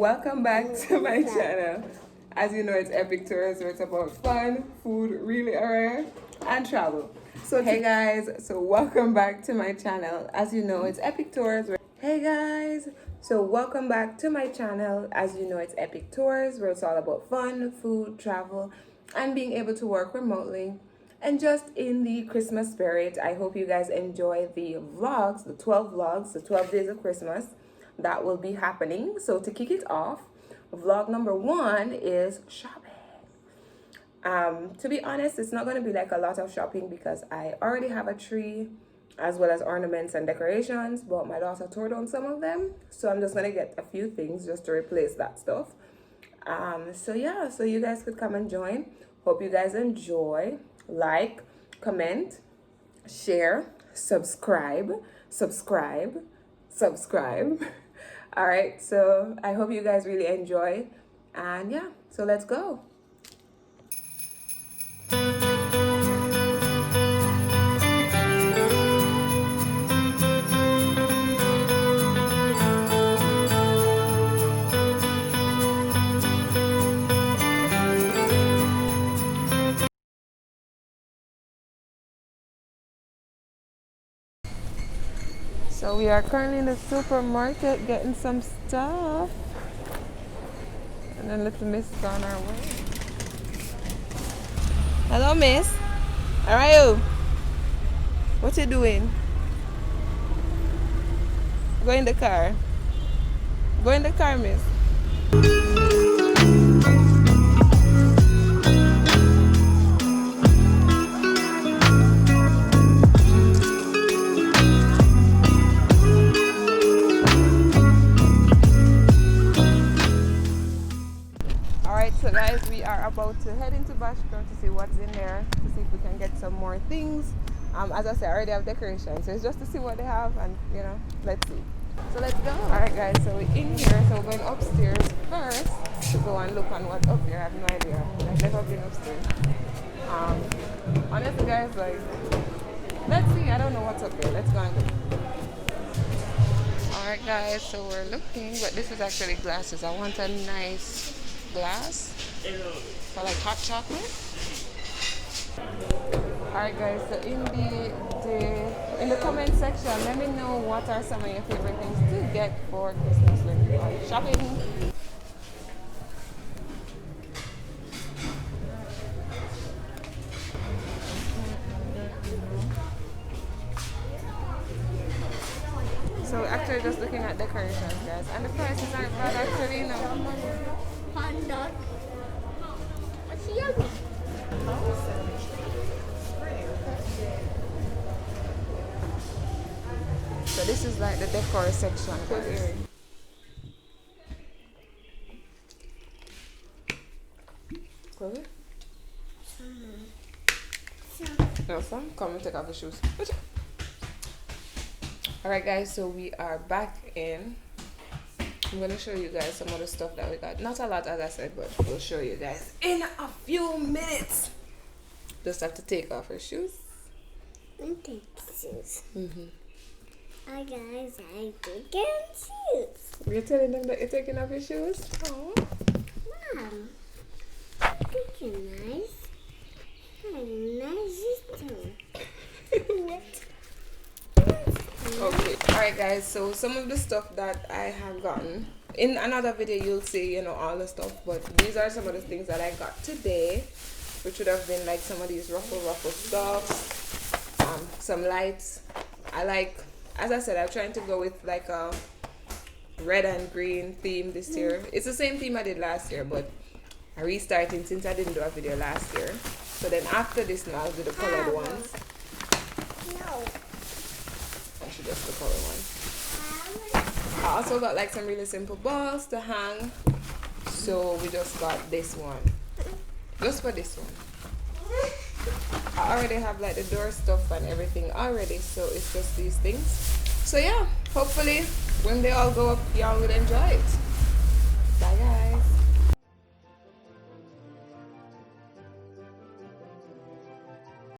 welcome back to my channel. As you know, it's EpicTourzZ, where it's about fun, food, really area, and travel. So hey guys, so welcome back to my channel. As you know, it's EpicTourzZ. Hey guys, so welcome back to my channel. As you know, it's EpicTourzZ, where it's all about fun, food, travel, and being able to work remotely. And just in the Christmas spirit, I hope you guys enjoy the vlogs, the 12 vlogs, the 12 days of Christmas that will be happening. So to kick it off, vlog number 1 is shopping. To be honest, it's not going to be like a lot of shopping because I already have a tree as well as ornaments and decorations, but my daughter tore down some of them, so I'm just going to get a few things just to replace that stuff. So yeah, so you guys could come and join. Hope you guys enjoy. Like, comment, share, subscribe. All right, so I hope you guys really enjoy, and yeah, so let's go. So we are currently in the supermarket getting some stuff. And then little miss is on our way. Hello, miss. How are you? What you doing? Go in the car. Go in the car, miss. So guys, we are about to head into Bashkir to see what's in there, to see if we can get some more things. As I said, I already have decorations, so it's just to see what they have, and you know, let's see. So let's go. Alright guys, so we're in here, so we're going upstairs first to go and look on what's up there. I have no idea. I've never been upstairs. Honestly guys, like, let's see, I don't know what's up there. Let's go and look. Alright guys, so we're looking, but this is actually glasses. I want a nice glass for like hot chocolate. Alright guys, so in the comment section, let me know what are some of your favorite things to get for Christmas when you are shopping. So we're actually just looking at decorations guys, and the prices aren't bad actually, you know. What's yummy? So this is like the decor section. Close it. No, son, come and take off your shoes. Alright guys, so we are back in. I'm going to show you guys some of the stuff that we got. Not a lot as I said, but we'll show you guys in a few minutes. Just have to take off her shoes. And take shoes. Hi guys, I take off shoes. You're telling them that you're taking off your shoes? Oh. Mom, look you nice. I'm nice too. What? Okay, alright guys, so some of the stuff that I have gotten in another video, you'll see, you know, all the stuff, but these are some of the things that I got today, which would have been like some of these ruffle stuff, some lights. I like, as I said, I'm trying to go with like a red and green theme this year. It's the same theme I did last year, but I'm restarting since I didn't do a video last year. So then after this now I'll do the colored ones. No. Just the color one. I also got like some really simple balls to hang, so we just got this one, just for this one. I already have like the door stuff and everything already, so it's just these things. So yeah, hopefully when they all go up, y'all will enjoy it. Bye guys.